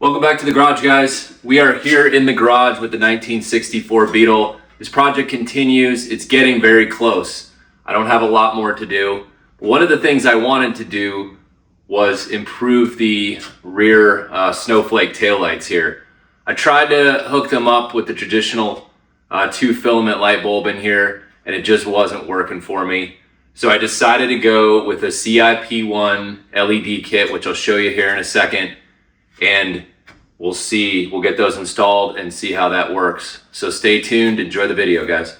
Welcome back to the garage, guys. We are here in the garage with the 1964 Beetle. This project continues. It's getting very close. I don't have a lot more to do. One of the things I wanted to do was improve the rear Snowflake taillights here. I tried to hook them up with the traditional 2-filament light bulb in here, and it just wasn't working for me. So I decided to go with a CIP1 LED kit, which I'll show you here in a second. And we'll get those installed and see how that works. So stay tuned, enjoy the video, guys.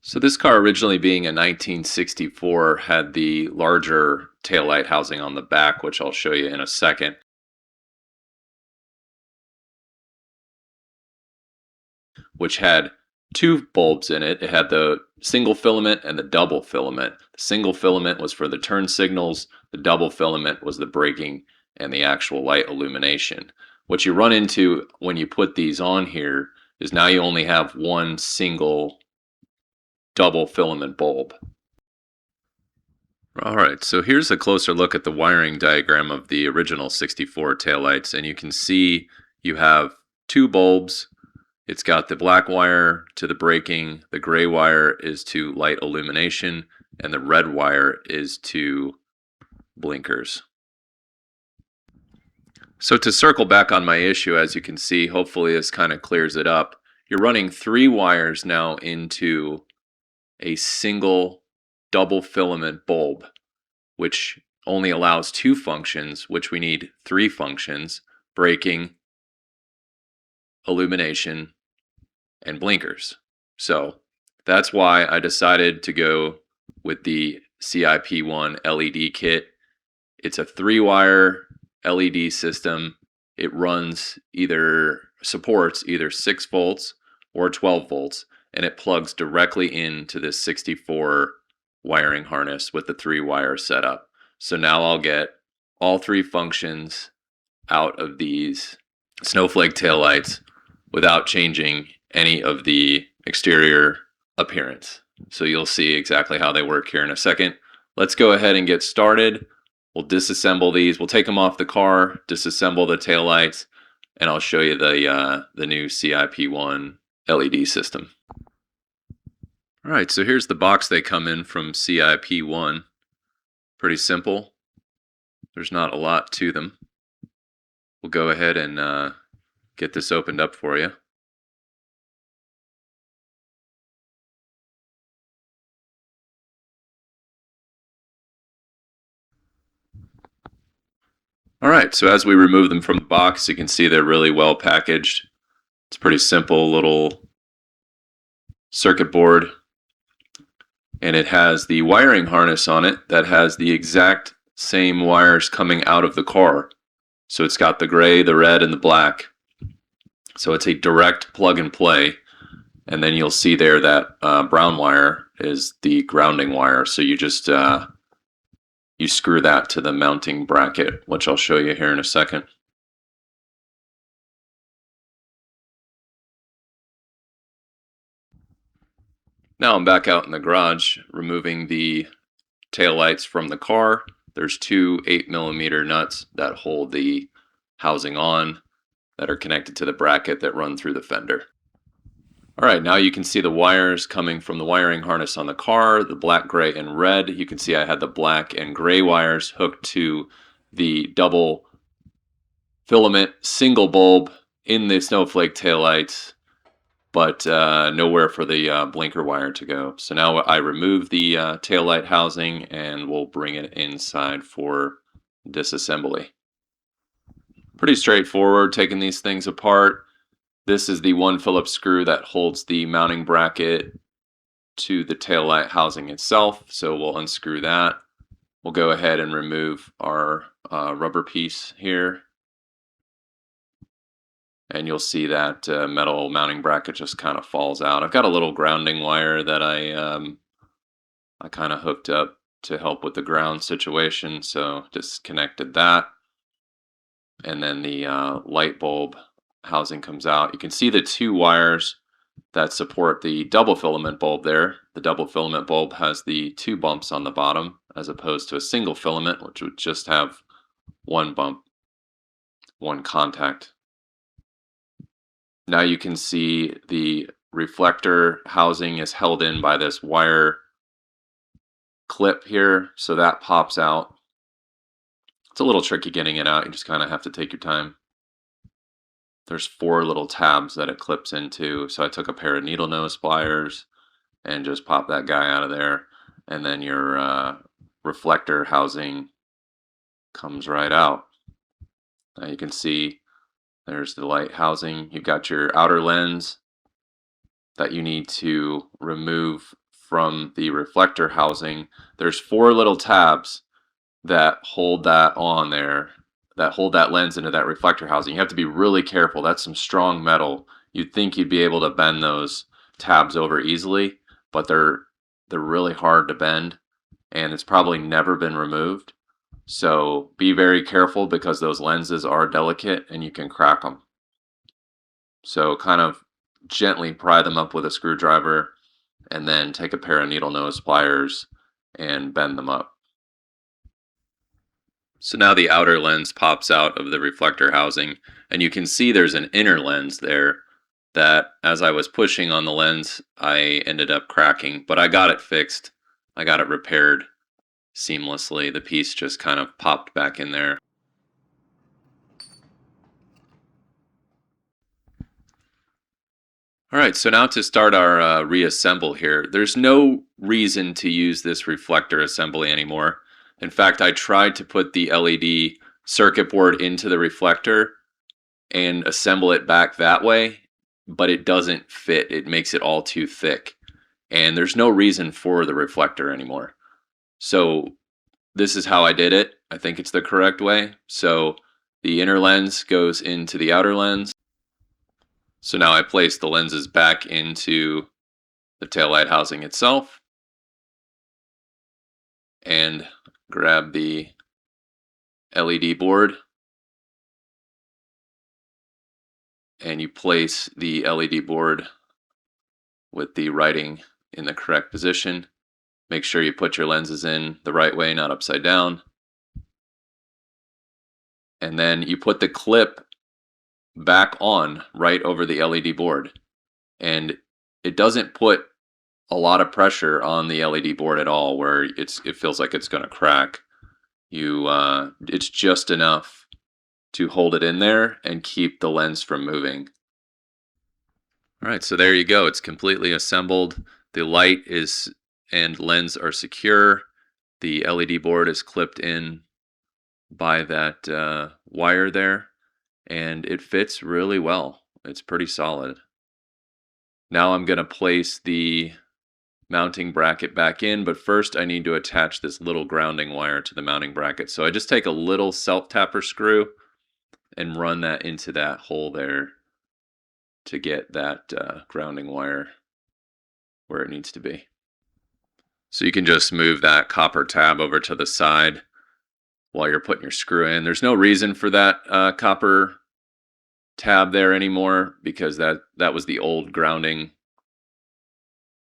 So this car, originally being a 1964, had the larger taillight housing on the back, which I'll show you in a second. Which had 2 bulbs in it. It had the single filament and the double filament. The single filament was for the turn signals. The double filament was the braking and the actual light illumination. What you run into when you put these on here is now you only have one single double filament bulb. Alright, so here's a closer look at the wiring diagram of the original 64 taillights, and you can see you have 2 bulbs. It's got the black wire to the braking, the gray wire is to light illumination, and the red wire is to blinkers. So to circle back on my issue, as you can see, hopefully this kind of clears it up. You're running 3 wires now into a single double filament bulb, which only allows 2 functions, which we need 3 functions: braking, illumination, and blinkers. So that's why I decided to go with the CIP1 LED kit. It's a 3-wire LED system. It supports either 6 volts or 12 volts, and it plugs directly into this 64 wiring harness with the 3-wire setup. So now I'll get all 3 functions out of these Snowflake taillights without changing any of the exterior appearance. So you'll see exactly how they work here in a second. Let's go ahead and get started. We'll disassemble these. We'll take them off the car, disassemble the taillights, and I'll show you the new CIP1 LED system. Alright, so here's the box they come in from CIP1. Pretty simple. There's not a lot to them. We'll go ahead and get this opened up for you. Alright, so as we remove them from the box, you can see they're really well packaged. It's pretty simple little circuit board. And it has the wiring harness on it that has the exact same wires coming out of the car. So it's got the gray, the red, and the black. So it's a direct plug and play. And then you'll see there that brown wire is the grounding wire. So you just you screw that to the mounting bracket, which I'll show you here in a second. Now I'm back out in the garage removing the taillights from the car. There's 2 8mm nuts that hold the housing on that are connected to the bracket that run through the fender. Alright, now you can see the wires coming from the wiring harness on the car, the black, gray, and red. You can see I had the black and gray wires hooked to the double filament single bulb in the Snowflake taillights, but nowhere for the blinker wire to go. So now I remove the taillight housing and we'll bring it inside for disassembly. Pretty straightforward taking these things apart. This is the 1 Phillips screw that holds the mounting bracket to the taillight housing itself. So we'll unscrew that. We'll go ahead and remove our rubber piece here. and you'll see that metal mounting bracket just kind of falls out. I've got a little grounding wire that I kind of hooked up to help with the ground situation, so disconnected that, and then the light bulb housing comes out. You can see the two wires that support the double filament bulb there. The double filament bulb has the two bumps on the bottom, as opposed to a single filament, which would just have one bump, one contact. Now you can see the reflector housing is held in by this wire clip here, so that pops out. It's a little tricky getting it out. You just kind of have to take your time. There's 4 little tabs that it clips into, so I took a pair of needle nose pliers and just pop that guy out of there, and then your reflector housing comes right out. Now you can see there's the light housing. You've got your outer lens that you need to remove from the reflector housing. There's 4 little tabs that hold that on there, that hold that lens into that reflector housing. You have to be really careful. That's some strong metal. You'd think you'd be able to bend those tabs over easily, but they're really hard to bend, and it's probably never been removed. So be very careful, because those lenses are delicate and you can crack them. So kind of gently pry them up with a screwdriver, and then take a pair of needle nose pliers and bend them up. So now the outer lens pops out of the reflector housing, and you can see there's an inner lens there that, as I was pushing on the lens, I ended up cracking, but I got it fixed. I got it repaired seamlessly. The piece just kind of popped back in there. All right, so now to start our reassemble here. There's no reason to use this reflector assembly anymore. In fact, I tried to put the LED circuit board into the reflector and assemble it back that way, but it doesn't fit. It makes it all too thick, and there's no reason for the reflector anymore. So this is how I did it. I think it's the correct way. So the inner lens goes into the outer lens. So now I place the lenses back into the taillight housing itself and grab the LED board, and you place the LED board with the writing in the correct position. Make sure you put your lenses in the right way, not upside down. And then you put the clip back on right over the LED board. And it doesn't put a lot of pressure on the LED board at all, where it feels like it's going to crack. It's just enough to hold it in there and keep the lens from moving. All right, so there you go. It's completely assembled. The light and lens are secure. The LED board is clipped in by that wire there, and it fits really well. It's pretty solid. Now I'm going to place the mounting bracket back in, but first I need to attach this little grounding wire to the mounting bracket. So I just take a little self-tapper screw and run that into that hole there to get that grounding wire where it needs to be. So you can just move that copper tab over to the side while you're putting your screw in. There's no reason for that copper tab there anymore, because that was the old grounding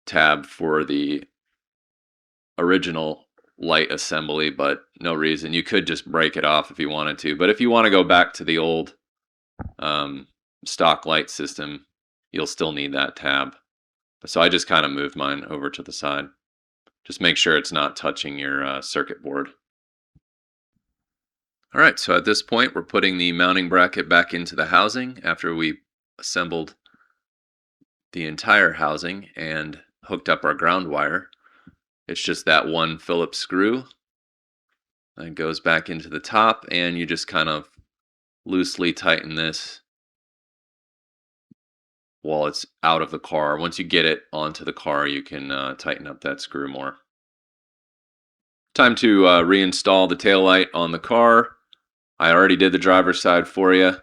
tab for the original light assembly, but no reason. You could just break it off if you wanted to, but if you want to go back to the old stock light system, you'll still need that tab. So I just kind of moved mine over to the side. Just make sure it's not touching your circuit board. All right, so at this point, we're putting the mounting bracket back into the housing after we assembled the entire housing and hooked up our ground wire. It's just that one Phillips screw that goes back into the top, and you just kind of loosely tighten this while it's out of the car. Once you get it onto the car, you can tighten up that screw more. Time to reinstall the taillight on the car. I already did the driver's side for you.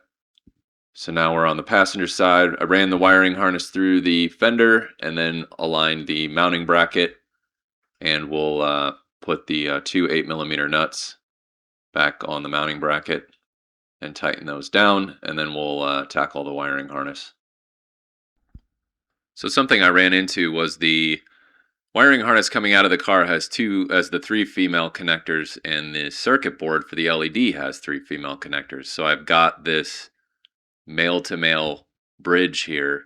So now we're on the passenger side. I ran the wiring harness through the fender and then aligned the mounting bracket, and we'll put the two 8mm nuts back on the mounting bracket and tighten those down, and then we'll tackle the wiring harness. So something I ran into was the wiring harness coming out of the car has the 3 female connectors, and the circuit board for the LED has 3 female connectors. So I've got this male to male bridge here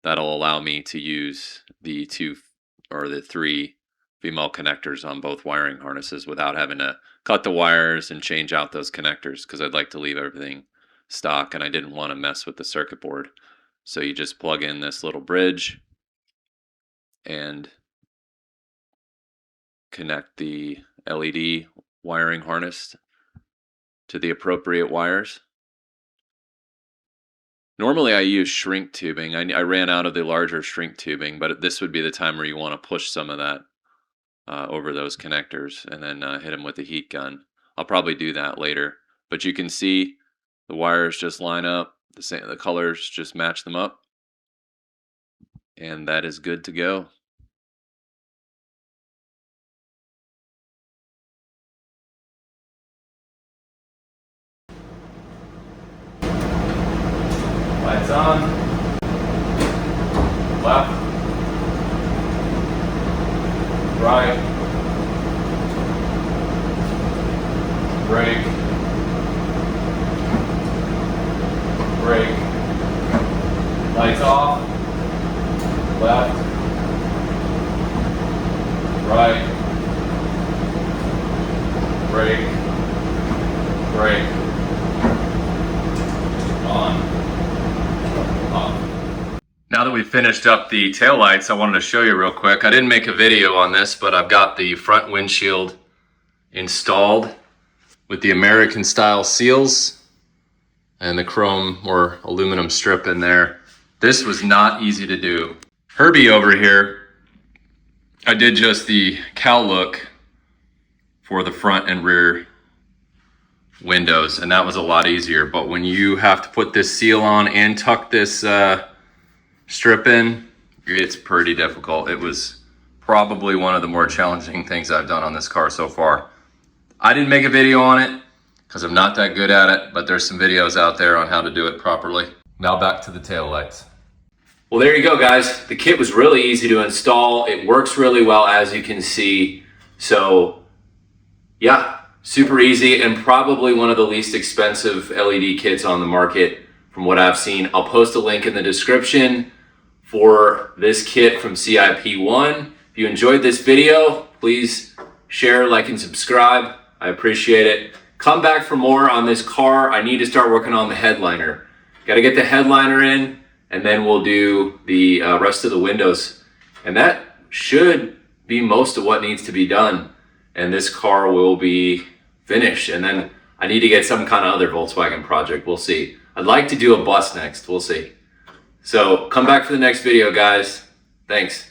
that'll allow me to use the 3 female connectors on both wiring harnesses without having to cut the wires and change out those connectors, because I'd like to leave everything stock and I didn't want to mess with the circuit board. So you just plug in this little bridge and connect the LED wiring harness to the appropriate wires. Normally I use shrink tubing. I ran out of the larger shrink tubing, but this would be the time where you want to push some of that over those connectors and then hit them with the heat gun. I'll probably do that later, but you can see the wires just line up, the colors just match them up, and that is good to go. Lights on, left, right, brake, brake, lights off, left, right, brake, brake, on, off. Now that we've finished up the taillights, I wanted to show you real quick. I didn't make a video on this, but I've got the front windshield installed with the American style seals and the chrome or aluminum strip in there. This was not easy to do. Herbie over here, I did just the cowl look for the front and rear windows, and that was a lot easier. But when you have to put this seal on and tuck this strip in, it's pretty difficult. It was probably one of the more challenging things I've done on this car so far. I didn't make a video on it because I'm not that good at it, but there's some videos out there on how to do it properly. Now back to the taillights. Well, there you go, guys. The kit was really easy to install. It works really well, as you can see. So yeah, super easy, and probably one of the least expensive LED kits on the market from what I've seen. I'll post a link in the description for this kit from CIP1. If you enjoyed this video, please share, like, and subscribe. I appreciate it. Come back for more on this car. I need to start working on the headliner. Got to get the headliner in, and then we'll do the rest of the windows. And that should be most of what needs to be done. And this car will be finished. And then I need to get some kind of other Volkswagen project. We'll see. I'd like to do a bus next. We'll see. So come back for the next video, guys. Thanks.